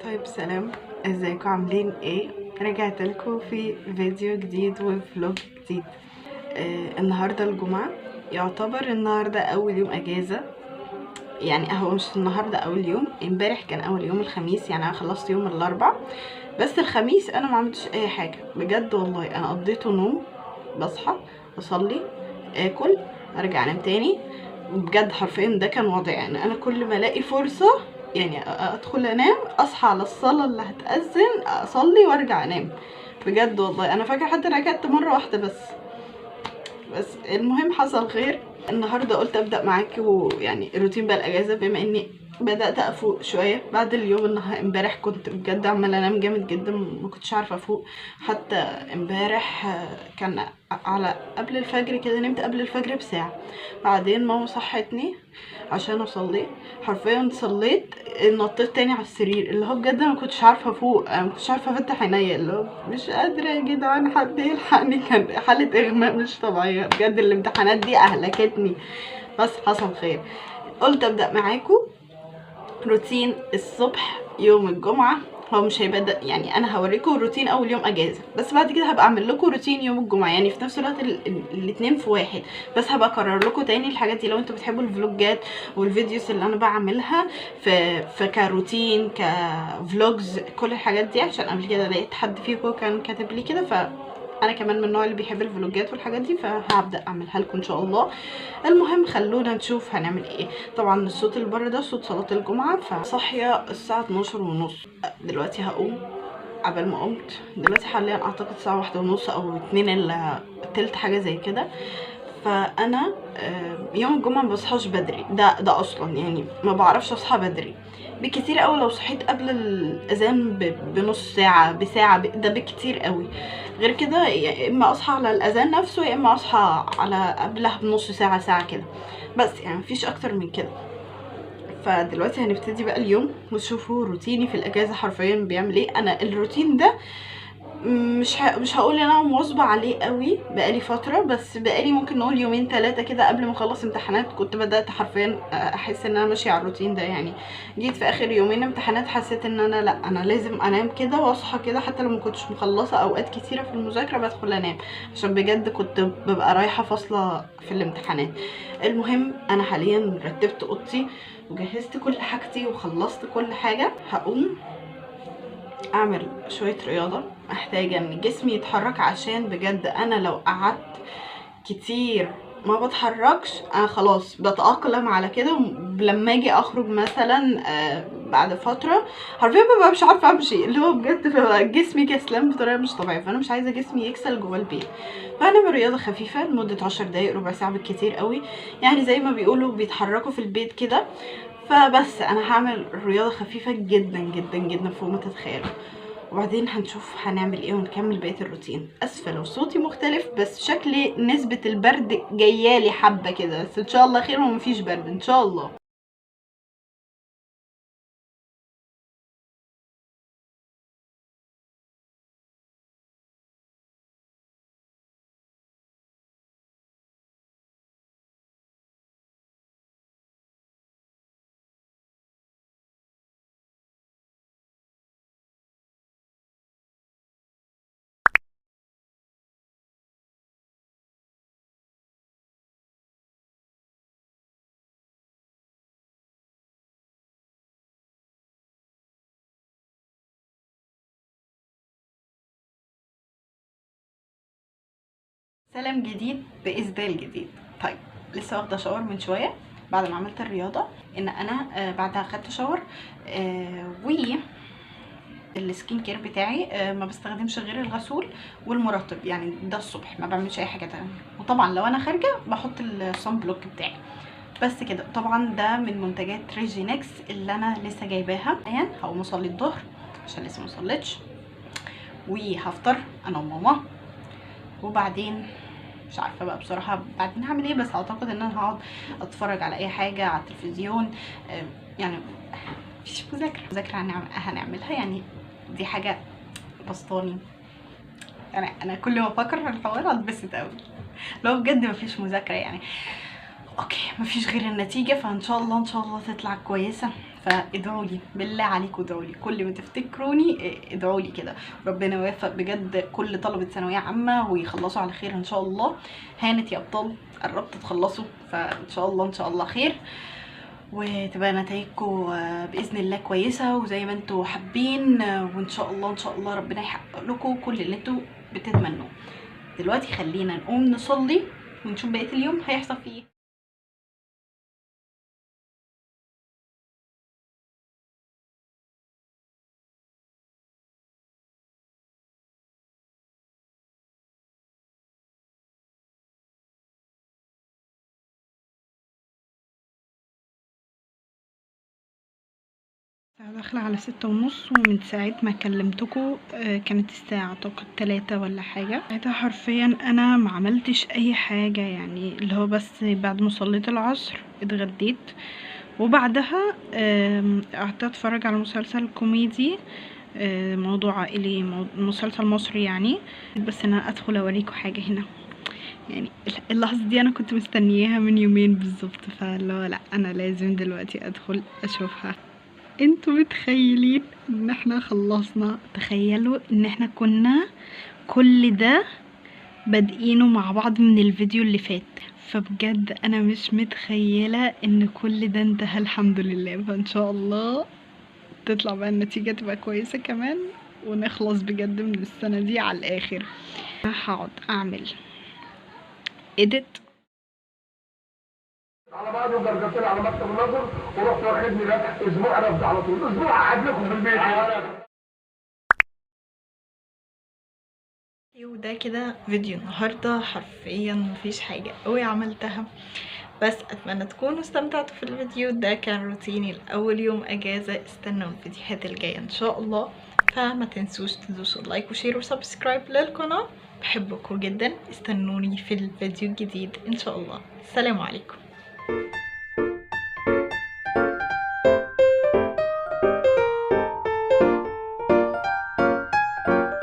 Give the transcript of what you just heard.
طيب سلام، ازيكم عاملين ايه؟ رجعت لكم في فيديو جديد وفلوج جديد. النهارده الجمعه، يعتبر النهارده اول يوم اجازه. يعني هو مش النهارده اول يوم، امبارح كان اول يوم الخميس، يعني انا خلصت يوم الاربع. بس الخميس انا ما عملتش اي حاجه بجد والله، انا قضيته نوم، بصحى اصلي اكل ارجع انام تاني. بجد حرفيا ده كان وضعي، يعني انا كل ما الاقي فرصه يعني ادخل انام، اصحى على الصلاه اللي هتأذن اصلي وارجع انام. بجد والله انا فاكره حتى ركعت مره واحده بس المهم حصل خير. النهارده قلت ابدا معاكم يعني روتين بقى الاجازه، بما اني بدات افوق شويه بعد اليوم. امبارح كنت بجد عماله انام جامد جدا، ما كنتش عارفه افوق. حتى امبارح كان على قبل الفجر كده، نمت قبل الفجر بساعه. بعدين ماما صحتني عشان اصلي، حرفيا صليت نطيت تاني على السرير، اللي هو بجد انا ما كنتش عارفه افوق، انا ما كنتش عارفه افتح عينيا، اللي هو مش قادره يا جدعان حد يلحقني. كان حاله اغماء مش طبيعيه بجد، الامتحانات دي اهلكتني. بس حصل خير. قلت ابدا معاكم روتين الصبح يوم الجمعه. هو مش هيبقى يعني انا هوريكم روتين اول يوم اجازه، بس بعد كده هبقى اعمل لكم روتين يوم الجمعه، يعني في نفس الوقت الاتنين في واحد. بس هبقى اكرر لكم تاني الحاجات دي لو انتوا بتحبوا الفلوجات والفيديوز اللي انا بعملها في كروتين كفلوجز، كل الحاجات دي، عشان قبل كده لقيت حد فيكم كان كاتب لي كده، انا كمان من النوع اللي بيحب الفلوجات والحاجات دي، فهبدا اعملها لكم ان شاء الله. المهم خلونا نشوف هنعمل ايه. طبعا الصوت اللي بره ده صوت صلاه الجمعه، فصاحيه الساعه 12 ونص. دلوقتي هقوم. عبال ما قمت دلوقتي حاليا اعتقد الساعه 1:30 او 2 الا تلت، حاجه زي كده. فانا يوم الجمعه ما بصحاش بدري، ده اصلا يعني ما بعرفش اصحى بدري. بكتير قوي لو صحيت قبل الاذان بنص ساعه بساعه، ده بكتير قوي. غير كده يا اما اصحى على الاذان نفسه، يا اما اصحى على قبلها بنص ساعه ساعه كده، بس يعني مفيش اكتر من كده. فدلوقتي هنبتدي بقى اليوم وتشوفوا روتيني في الاجازه حرفيا بيعمل ايه. انا الروتين ده مش هقول ان انا مواظبه عليه قوي بقالي فتره، بس بقالي ممكن نقول يومين ثلاثه كده قبل ما اخلص امتحانات كنت بدات حرفيا احس ان انا ماشيه على الروتين ده. يعني جيت في اخر يومين امتحانات حسيت ان انا لا، انا لازم انام كده واصحى كده، حتى لو ما كنتش مخلصه اوقات كتيره في المذاكره بدخل انام، عشان بجد كنت ببقى رايحه فاصله في الامتحانات. المهم انا حاليا رتبت اوضتي وجهزت كل حاجتي وخلصت كل حاجه. هقوم اعمل شويه رياضه، محتاجه ان جسمي يتحرك، عشان بجد انا لو قعدت كتير ما بتحركش انا خلاص بتأقلم على كده. لما اجي اخرج مثلا بعد فتره حرفيا ببقى مش عارفه امشي، اللي هو بجد ببقى جسمي كسلان بطريقه مش طبيعيه، فانا مش عايزه جسمي يكسل جوه البيت. فانا رياضه خفيفه لمده 10 دقايق ربع ساعه بالكتير قوي، يعني زي ما بيقولوا بيتحركوا في البيت كده. فبس انا هعمل رياضه خفيفه جدا جدا جدا فوق ما تتخيلوا، وبعدين هنشوف هنعمل ايه ونكمل بقيه الروتين. اسفه لو صوتي مختلف، بس شكلي نسبه البرد جايالي حبه كده، بس ان شاء الله خير ومفيش برد ان شاء الله. سلام جديد بإسبال جديد. طيب لسه واخده شاور من شويه بعد ما عملت الرياضه، ان انا بعدها خدت شاور و السكين كير بتاعي ما بستخدمش غير الغسول والمرطب، يعني ده الصبح ما بعملش اي حاجه تانية. وطبعا لو انا خارجه بحط الصن بلوك بتاعي بس كده. طبعا ده من منتجات ريجينكس اللي انا لسه جايباها. يعني هقوم اصلي الظهر عشان لسه ما صليتش، وهفطر انا وماما، وبعدين مش عارفه بقى بصراحه بعدين هعمل ايه، بس اعتقد ان انا هقعد اتفرج على اي حاجه على التلفزيون. يعني مفيش مذاكره هنعملها، يعني دي حاجه بسطاني. انا كل ما افكر في الحوار اتبسط قوي، لو بجد مفيش مذاكره يعني. اوكي مفيش غير النتيجه، فان شاء الله ان شاء الله تطلع كويسه. فادعوا لي بالله عليكم، ادعوا لي كل ما تفتكروني، ادعوا لي كده ربنا يوفق بجد كل طلبه ثانويه عامه ويخلصوا على خير ان شاء الله. هانت يا ابطال، قربت تخلصوا، فان شاء الله ان شاء الله خير وتبقى نتائجكم باذن الله كويسه وزي ما انتوا حابين، وان شاء الله ان شاء الله ربنا يحقق لكم كل اللي انتوا بتتمنوه. دلوقتي خلينا نقوم نصلي ونشوف بقيه اليوم هيحصل فيه ايه. داخلة على 6:30 ومن ساعة ما كلمتكم كانت الساعة اعتقد 3 ولا حاجة. ساعتها حرفيا انا ما عملتش اي حاجة، يعني اللي هو بس بعد ما صليت العصر اتغديت وبعدها قعدت اتفرج على مسلسل كوميدي، موضوع عائلي، مسلسل مصري يعني. بس انا ادخل اوريكم حاجة هنا، يعني اللحظة دي انا كنت مستنياها من يومين بالظبط، لا انا لازم دلوقتي ادخل اشوفها. انتوا متخيلين ان احنا خلصنا؟ تخيلوا ان احنا كنا كل ده بادئينه مع بعض من الفيديو اللي فات، فبجد انا مش متخيلة ان كل ده انتهى الحمد لله. فان شاء الله تطلع بقى النتيجة تبقى كويسة كمان ونخلص بجد من السنة دي على الاخر. هقعد اعمل edit على بعض وجرجرت لي على مكتب النظر ورحت واخدني ده اسبوع رفض على طول، اسبوع قاعد لكم في البيت. وده كده فيديو النهارده، حرفيا مفيش حاجه قوي عملتها، بس اتمنى تكونوا استمتعتوا في الفيديو. ده كان روتيني الاول يوم اجازه، استنوا الفيديوهات الجايه ان شاء الله. فما تنسوش تدوسوا لايك وشير وسبسكرايب للقناه، بحبكم جدا. استنوني في الفيديو الجديد ان شاء الله. السلام عليكم.